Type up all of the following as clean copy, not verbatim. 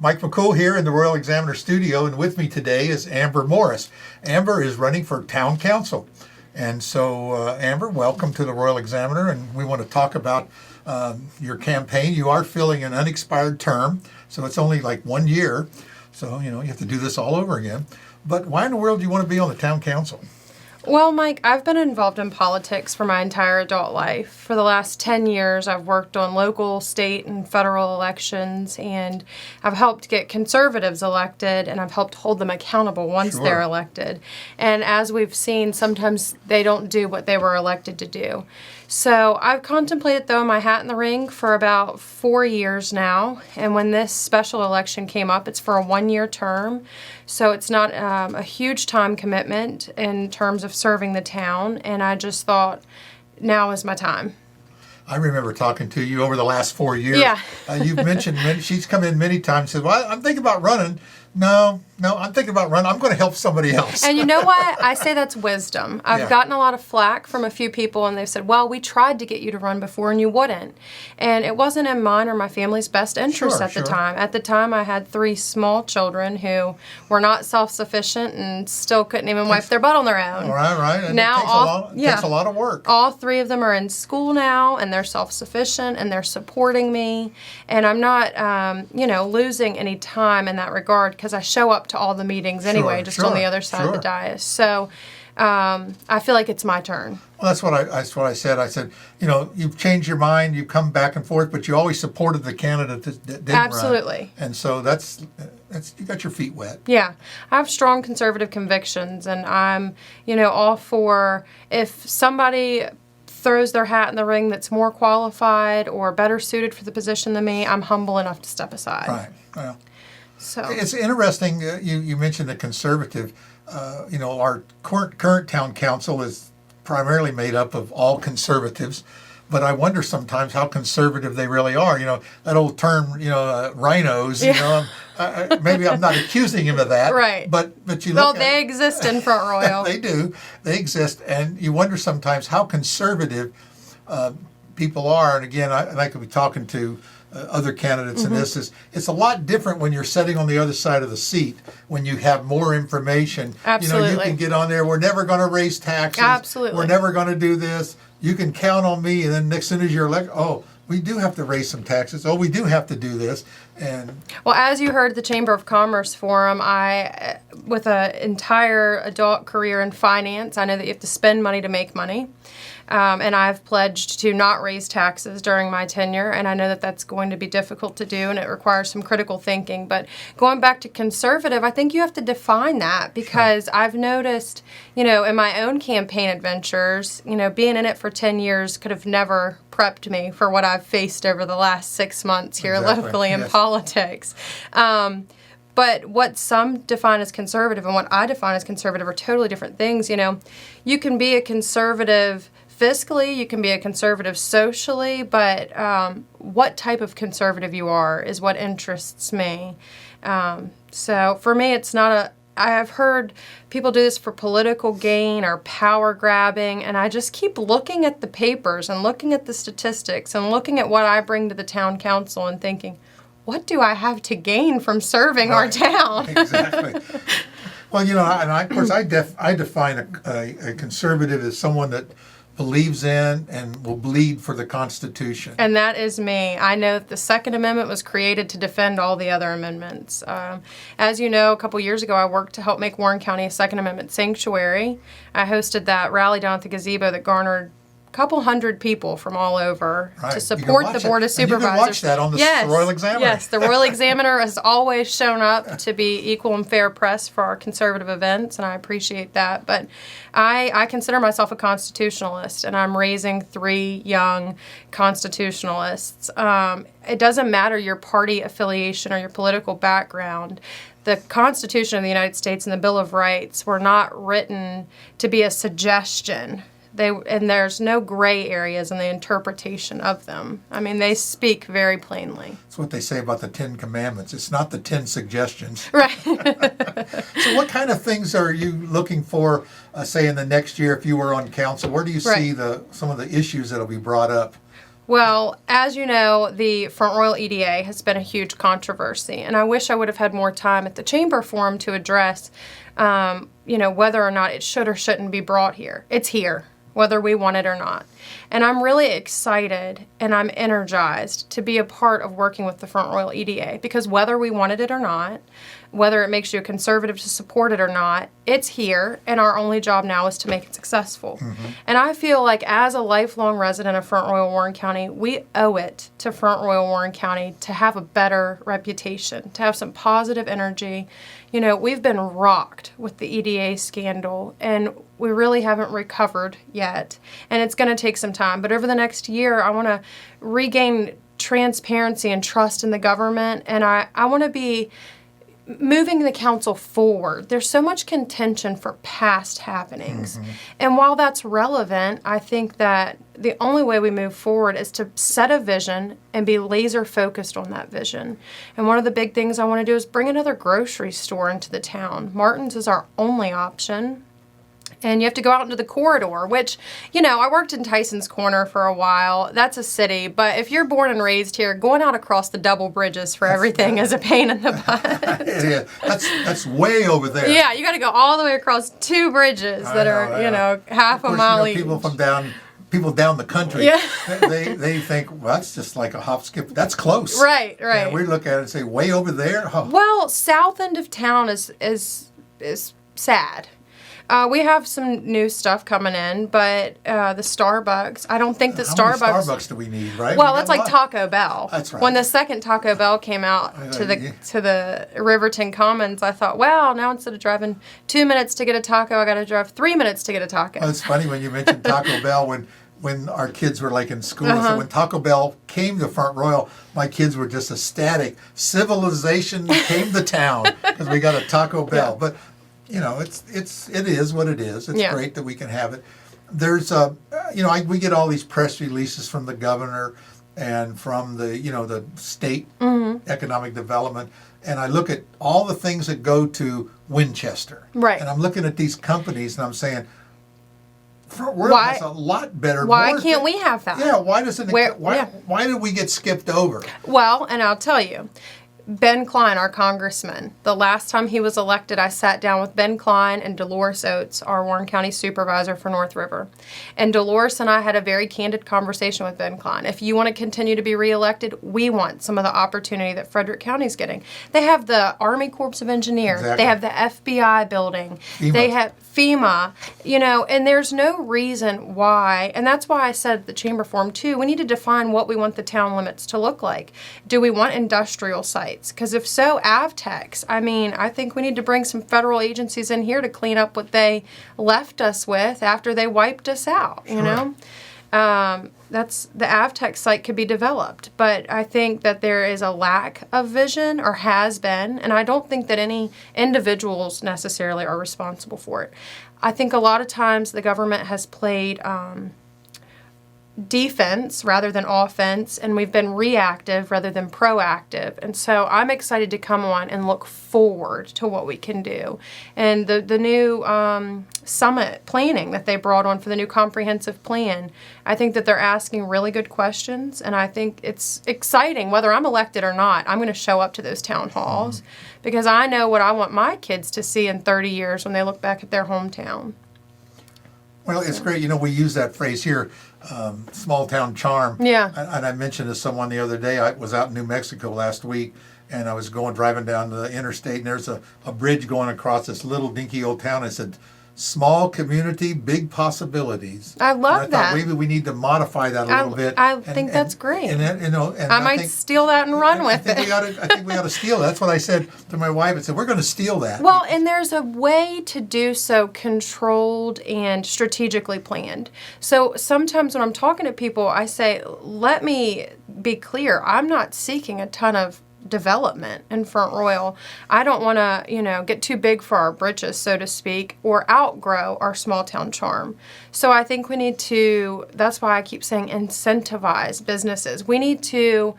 Mike McCool here in the Royal Examiner studio, and with me today is Amber Morris. Amber is running for town council. And so, Amber, welcome to the Royal Examiner, and we want to talk about your campaign. You are filling an unexpired term, so it's only like 1 year. So, you have to do this all over again. But why in the world do you want to be on the town council? Well, Mike, I've been involved in politics for my entire adult life. For the last 10 years, I've worked on local, state, and federal elections, and I've helped get conservatives elected, and I've helped hold them accountable once they're elected. And as we've seen, sometimes they don't do what they were elected to do. So I've contemplated throwing my hat in the ring for about 4 years now, and when this special election came up, it's for a 1-year term, so it's not a huge time commitment in terms of serving the town, and I just thought now is my time. I remember talking to you over the last 4 years. Yeah. You've mentioned, she's come in many times and said, well, I'm thinking about running. No, I'm thinking about running. I'm going to help somebody else. And you know what? I say that's wisdom. I've gotten a lot of flack from a few people, and they've said, well, we tried to get you to run before and you wouldn't. And it wasn't in mine or my family's best interest at the time. At the time, I had 3 small children who were not self-sufficient and still couldn't even wipe their butt on their own. Right. And now it takes a lot of work. All 3 of them are in school now, and they're self-sufficient, and they're supporting me. And I'm not, losing any time in that regard, because I show up to all the meetings anyway, on the other side of the dais. So I feel like it's my turn. Well, that's what I said. I said, you've changed your mind, you've come back and forth, but you always supported the candidate that didn't Absolutely. run. And so that's you got your feet wet. Yeah, I have strong conservative convictions, and I'm, all for if somebody throws their hat in the ring that's more qualified or better suited for the position than me, I'm humble enough to step aside. Right. Well. So it's interesting. You mentioned the conservative. Our current town council is primarily made up of all conservatives, but I wonder sometimes how conservative they really are. That old term, rhinos. Yeah. Maybe I'm not accusing him of that. Right. But you well, look. They exist in Front Royal. They do. They exist, and you wonder sometimes how conservative people are. And again, I could be talking to other candidates in this. It's a lot different when you're sitting on the other side of the seat, when you have more information. Absolutely. You can get on there. We're never going to raise taxes. Absolutely. We're never going to do this. You can count on me. And then as soon as you're elected, we do have to raise some taxes. We do have to do this. And well, as you heard the Chamber of Commerce Forum, I, with an entire adult career in finance, I know that you have to spend money to make money. And I've pledged to not raise taxes during my tenure, and I know that that's going to be difficult to do, and it requires some critical thinking. But going back to conservative, I think you have to define that, because I've noticed, in my own campaign adventures, being in it for 10 years could have never prepped me for what I've faced over the last 6 months here locally in politics. But what some define as conservative and what I define as conservative are totally different things. You can be a conservative fiscally, you can be a conservative socially, but what type of conservative you are is what interests me. So for me, it's not I have heard people do this for political gain or power grabbing, and I just keep looking at the papers and looking at the statistics and looking at what I bring to the town council and thinking, what do I have to gain from serving our town? Exactly. Well, of course, I define a conservative as someone that believes in and will bleed for the Constitution. And that is me. I know that the Second Amendment was created to defend all the other amendments. As you know, a couple years ago, I worked to help make Warren County a Second Amendment sanctuary. I hosted that rally down at the gazebo that garnered a couple hundred people from all over to support the Board of Supervisors. You can watch that on the Royal Examiner. Yes, the Royal Examiner has always shown up to be equal and fair press for our conservative events, and I appreciate that. But I consider myself a constitutionalist, and I'm raising 3 young constitutionalists. It doesn't matter your party affiliation or your political background. The Constitution of the United States and the Bill of Rights were not written to be a suggestion. And there's no gray areas in the interpretation of them. I mean, they speak very plainly. That's what they say about the 10 Commandments. It's not the 10 suggestions. Right. So what kind of things are you looking for, say, in the next year if you were on council? Where do you see some of the issues that will be brought up? Well, as you know, the Front Royal EDA has been a huge controversy, and I wish I would have had more time at the Chamber Forum to address, whether or not it should or shouldn't be brought here. It's here, whether we want it or not. And I'm really excited and I'm energized to be a part of working with the Front Royal EDA, because whether we wanted it or not, whether it makes you a conservative to support it or not, it's here, and our only job now is to make it successful. And I feel like as a lifelong resident of Front Royal Warren County, we owe it to Front Royal Warren County to have a better reputation, to have some positive energy. We've been rocked with the EDA scandal, and we really haven't recovered yet. And it's going to take some time. But over the next year, I want to regain transparency and trust in the government, and I want to be moving the council forward. There's so much contention for past happenings. And while that's relevant, I think that the only way we move forward is to set a vision and be laser focused on that vision. And one of the big things I want to do is bring another grocery store into the town. Martin's is our only option. And you have to go out into the corridor, which, I worked in Tyson's Corner for a while. That's a city. But if you're born and raised here, going out across the double bridges for everything is a pain in the butt. Yeah, that's way over there. Yeah, you got to go all the way across two bridges that are, half a mile each. People down the country, Yeah. they think, well, that's just like a hop, skip. That's close. Right. And we look at it and say, way over there? Oh. Well, south end of town is sad. We have some new stuff coming in, but the Starbucks, I don't think that How many Starbucks... Starbucks do we need, right? Well, We that's got a like lot. Taco Bell. That's right. When the second Taco Bell came out to the Riverton Commons, I thought, wow, now instead of driving 2 minutes to get a taco, I got to drive 3 minutes to get a taco. Well, it's funny when you mentioned Taco Bell when our kids were like in school. So when Taco Bell came to Front Royal, my kids were just ecstatic. Civilization came to town because we got a Taco Bell. But it is what it is. It's great that we can have it. There's we get all these press releases from the governor and from the state economic development, and I look at all the things that go to Winchester. Right. And I'm looking at these companies and I'm saying, Front Royal has a lot better. Why can't we have that? Yeah. Why doesn't it? Why did we get skipped over? Well, and I'll tell you. Ben Klein, our congressman, the last time he was elected, I sat down with Ben Klein and Dolores Oates, our Warren County supervisor for North River. And Dolores and I had a very candid conversation with Ben Klein. If you want to continue to be reelected, we want some of the opportunity that Frederick County's getting. They have the Army Corps of Engineers. Exactly. They have the FBI building. FEMA. They have FEMA, and there's no reason why, and that's why I said at the Chamber Forum too, we need to define what we want the town limits to look like. Do we want industrial sites? Because if so, Avtex. I think we need to bring some federal agencies in here to clean up what they left us with after they wiped us out, That's the Avtex site could be developed, but I think that there is a lack of vision, or has been, and I don't think that any individuals necessarily are responsible for it. I think a lot of times the government has played defense rather than offense, and we've been reactive rather than proactive. And so I'm excited to come on and look forward to what we can do. And the new summit planning that they brought on for the new comprehensive plan, I think that they're asking really good questions, and I think it's exciting. Whether I'm elected or not, I'm going to show up to those town halls because I know what I want my kids to see in 30 years when they look back at their hometown. Well, it's great. We use that phrase here, small town charm. Yeah. And I mentioned to someone the other day, I was out in New Mexico last week, and I was driving down the interstate, and there's a bridge going across this little dinky old town. I said, small community, big possibilities. I love and I that. thought maybe we need to modify that a little bit. I think that's great. And I might steal that and run with it. I think we ought to steal it. That's what I said to my wife. I said, we're going to steal that. Well, and there's a way to do so controlled and strategically planned. So sometimes when I'm talking to people, I say, let me be clear. I'm not seeking a ton of development in Front Royal. I don't want to, get too big for our britches, so to speak, or outgrow our small town charm. So I think we need to, that's why I keep saying incentivize businesses. We need to,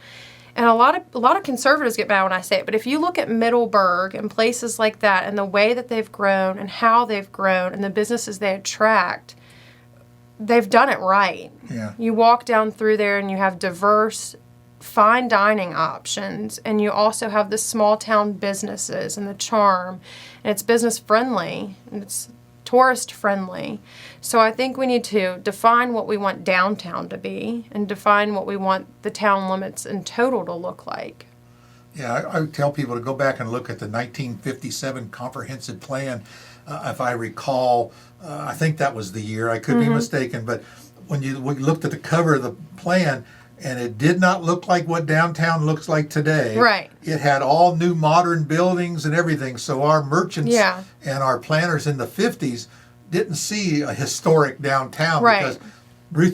and a lot of conservatives get mad when I say it, but if you look at Middleburg and places like that and the way that they've grown and how they've grown and the businesses they attract, they've done it right. Yeah. You walk down through there and you have diverse fine dining options, and you also have the small town businesses and the charm, and it's business friendly and it's tourist friendly. So I think we need to define what we want downtown to be and define what we want the town limits in total to look like. Yeah, I would tell people to go back and look at the 1957 comprehensive plan. If I recall, I think that was the year. I could be mistaken, but we looked at the cover of the plan, and it did not look like what downtown looks like today. Right. It had all new modern buildings and everything. So our merchants Yeah. and our planners in the 50s didn't see a historic downtown Right. because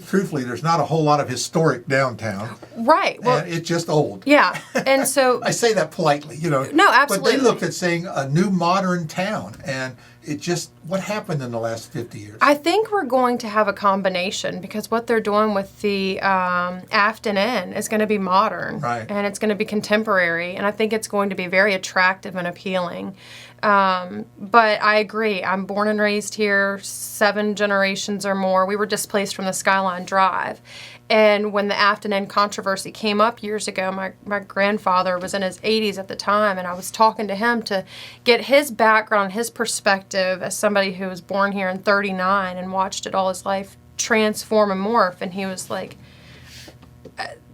truthfully, there's not a whole lot of historic downtown. Right. Well, And it's just old. yeah. And so I say that politely, you know. No, absolutely. But they looked at saying a new modern town, and it just, what happened in the last 50 years? I think we're going to have a combination because what they're doing with the Afton Inn is going to be modern. Right. And it's going to be contemporary. And I think it's going to be very attractive and appealing. But I agree. I'm born and raised here, 7 generations or more. We were displaced from the Skyline Drive. And when the Afton Inn controversy came up years ago, my grandfather was in his 80s at the time, and I was talking to him to get his background, his perspective as somebody who was born here in 39 and watched it all his life transform and morph. And he was like,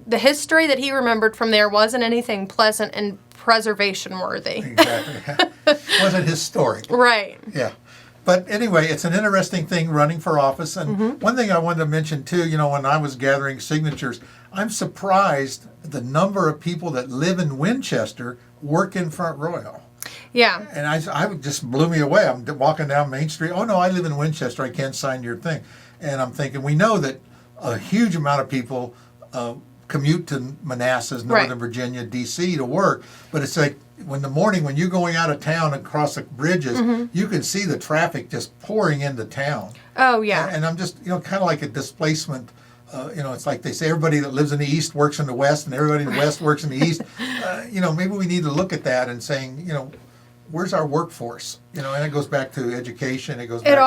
the history that he remembered from there wasn't anything pleasant and preservation worthy. Exactly. Wasn't historic. Right. Yeah. But anyway, it's an interesting thing running for office. And one thing I wanted to mention too, you know, when I was gathering signatures, I'm surprised the number of people that live in Winchester work in Front Royal. Yeah. And I just blew me away. I'm walking down Main Street. Oh no, I live in Winchester. I can't sign your thing. And I'm thinking, we know that a huge amount of people commute to Manassas, Northern Right. Virginia, D.C. to work. But it's like when you're going out of town across the bridges, you can see the traffic just pouring into town. Oh, yeah. And I'm just, kind of like a displacement. It's like they say everybody that lives in the East works in the West, and everybody in the West works in the East. Maybe we need to look at that and saying, where's our workforce? And it goes back to education. It goes back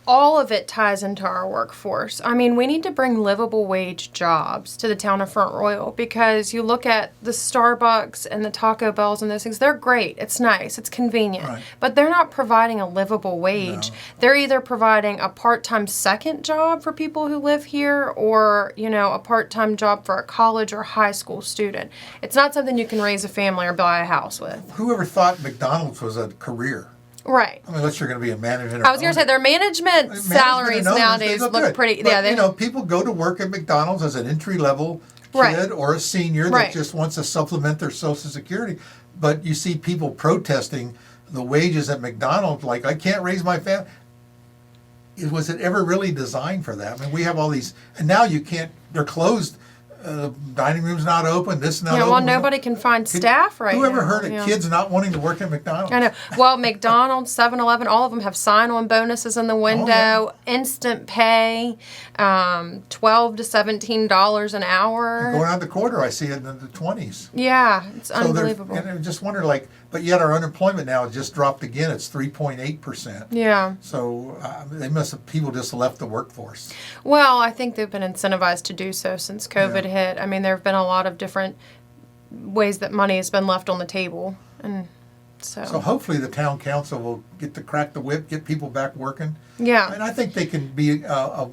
all of it ties into our workforce. I mean, we need to bring livable wage jobs to the town of Front Royal because you look at the Starbucks and the Taco Bells and those things, they're great. It's nice. It's convenient. Right. But they're not providing a livable wage. No. They're either providing a part-time second job for people who live here or, a part-time job for a college or high school student. It's not something you can raise a family or buy a house with. Whoever thought McDonald's was a career? Right. I mean, unless you're going to be a manager. I was going to say their management salaries nowadays look good. pretty. But, Yeah, people go to work at McDonald's as an entry level kid Right. or a senior that Right. just wants to supplement their Social Security. But you see people protesting the wages at McDonald's, like I can't raise my family. Was it ever really designed for that? I mean, we have all these, and now you can't. They're closed. The dining room's not open. This not Yeah, open. well, nobody can find staff right now. Whoever heard of Yeah. kids not wanting to work at McDonald's? I know. Well, McDonald's, 7-Eleven, all of them have sign-on bonuses in the window, instant pay, $12 to $17 an hour. Going out the quarter, I see it in the 20s. Yeah, it's So they're- unbelievable. And I just wonder, but yet our unemployment now has just dropped again. It's 3.8%. Yeah. So people just left the workforce. Well, I think they've been incentivized to do so since COVID hit. I mean, there have been a lot of different ways that money has been left on the table, and So hopefully the town council will get to crack the whip, get people back working. yeah. And I think they can be a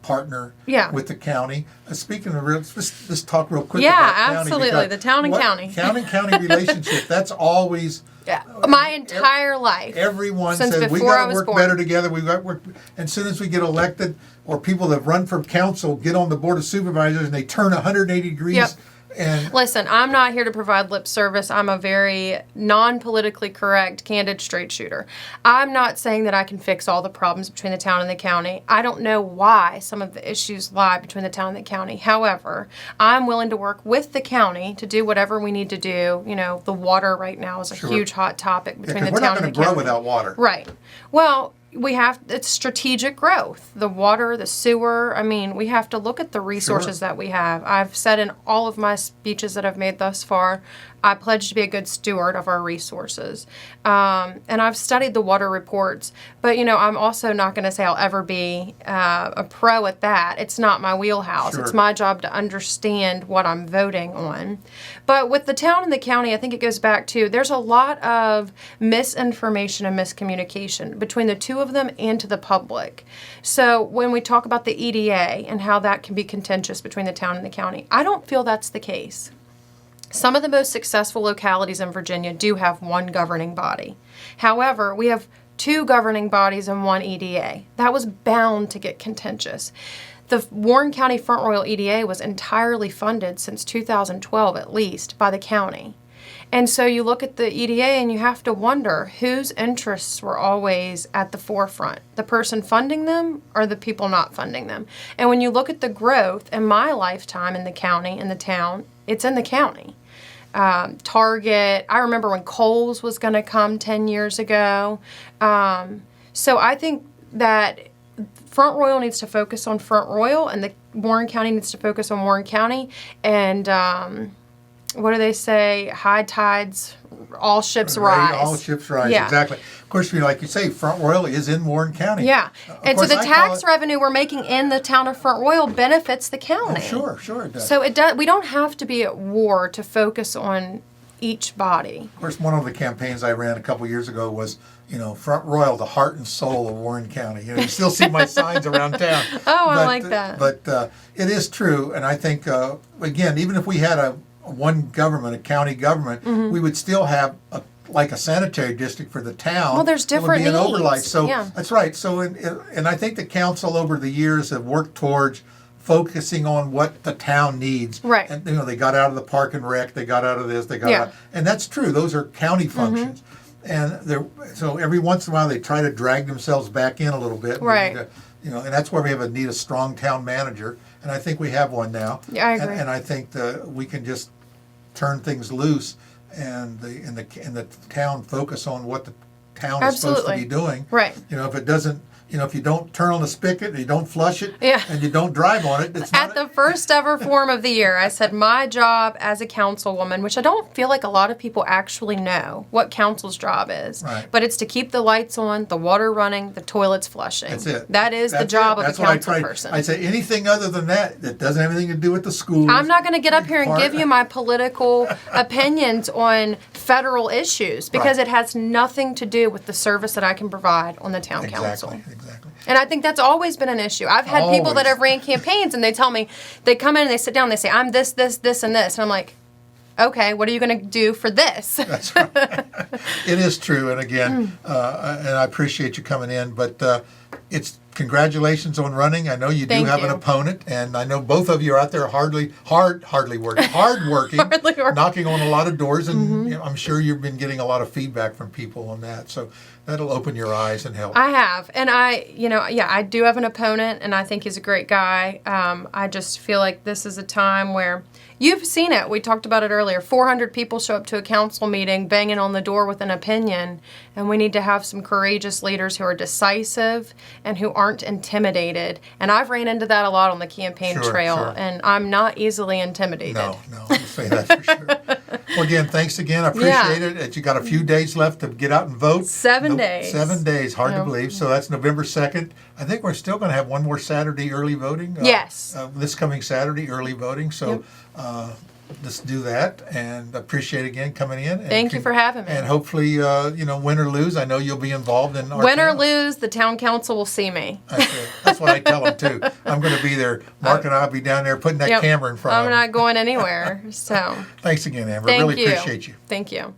partner Yeah. with the county. Speaking of let's talk real quick Yeah, about county. absolutely. because The town and county. Town and county relationship, that's always... Yeah. My entire life. Everyone Since says we before I got to was work born. better together. We got to work. And as soon as we get elected, or people that run for council get on the board of supervisors and they turn 180 degrees. Yep. And Listen, I'm not here to provide lip service. I'm a very non-politically correct, candid, straight shooter. I'm not saying that I can fix all the problems between the town and the county. I don't know why some of the issues lie between the town and the county. However, I'm willing to work with the county to do whatever we need to do. The water right now is a Sure. huge hot topic between the we're town not and going the to grow county. without water. Right. Well, it's strategic growth. The water, the sewer, we have to look at the resources that we have. I've said in all of my speeches that I've made thus far, I pledge to be a good steward of our resources. And I've studied the water reports, but I'm also not going to say I'll ever be a pro at that. It's not my wheelhouse. Sure. It's my job to understand what I'm voting on. But with the town and the county, I think it goes back to there's a lot of misinformation and miscommunication between the two of them and to the public. So when we talk about the EDA and how that can be contentious between the town and the county, I don't feel that's the case. Some of the most successful localities in Virginia do have one governing body. However, we have two governing bodies and one EDA. That was bound to get contentious. The Warren County Front Royal EDA was entirely funded since 2012 at least by the county. And so you look at the EDA and you have to wonder whose interests were always at the forefront, the person funding them or the people not funding them. And when you look at the growth in my lifetime in the county, in the town, it's in the county. Target, I remember when Kohl's was going to come 10 years ago. So I think that Front Royal needs to focus on Front Royal and the Warren County needs to focus on Warren County. And what do they say? High tides, all ships rise. All ships rise, Yeah. exactly. Of course, like you say, Front Royal is in Warren County. Yeah. Of And so course, the I call tax it- revenue we're making in the town of Front Royal benefits the Oh, county. sure it does. So it does. We don't have to be at war to focus on each body. Of course, one of the campaigns I ran a couple years ago was, Front Royal, the heart and soul of Warren County. You still see my signs around town. Oh, I like that. But it is true, and I think, again, even if we had a one government, a county government, Mm-hmm. we would still have like a sanitary district for the town. Well, there's It would be different an overlay. needs. So Yeah. that's right. So and I think the council over the years have worked towards focusing on what the town needs. Right. And they got out of the park and rec, they got out of this, they got Yeah. out, and that's true. Those are county functions. And so every once in a while they try to drag themselves back in a little bit. Right. And that's where we need a strong town manager, and I think we have one now. Yeah, I agree. And I think we can just turn things loose, and the town focus on what the town is supposed to Absolutely. be doing. Right. If it doesn't, if you don't turn on the spigot, and you don't flush it, Yeah. and you don't drive on it, it's At not. the first ever forum of the year, I said my job as a councilwoman, which I don't feel like a lot of people actually know what council's job is, Right. but it's to keep the lights on, the water running, the toilets flushing. That's it. That is the That's job it. of That's a what I council tried. person. I say anything other than that doesn't have anything to do with the schools. I'm not going to get up here and Part- give you my political opinions on federal issues because Right. it has nothing to do with the service that I can provide on the town council. Exactly. And I think that's always been an issue. I've had people that Always. have ran campaigns and they tell me, they come in and they sit down and they say, I'm this, this, this, and this. And I'm like, okay, what are you going to do for this? That's right. It is true, and again, and I appreciate you coming in. But it's congratulations on running. I know you do Thank have an you. opponent, and I know both of you are out there hardworking, Hardly working. knocking on a lot of doors, and I'm sure you've been getting a lot of feedback from people on that. So that'll open your eyes and help. I have. And I do have an opponent, and I think he's a great guy. I just feel like this is a time where you've seen it. We talked about it earlier. 400 people show up to a council meeting banging on the door with an opinion, and we need to have some courageous leaders who are decisive and who aren't intimidated. And I've ran into that a lot on the campaign Sure, trail, sure. and I'm not easily intimidated. No, I'll say that for sure. Well, again, thanks again. I appreciate it. That you got a few days left to get out and vote. 7 days. 7 days, hard to Yeah. believe. So that's November 2nd. I think we're still going to have one more Saturday early voting. Yes. This coming Saturday, early voting. So let's do that, and appreciate again coming in. And Thank you for having me. And hopefully, win or lose, I know you'll be involved in our Win or town. lose, the town council will see me. That's it. That's what I tell them too. I'm going to be there. Mark and I'll be down there putting that Yep. camera in front I'm of them. not going anywhere. So Thanks again, Amber. thank Really you. appreciate you. Thank you.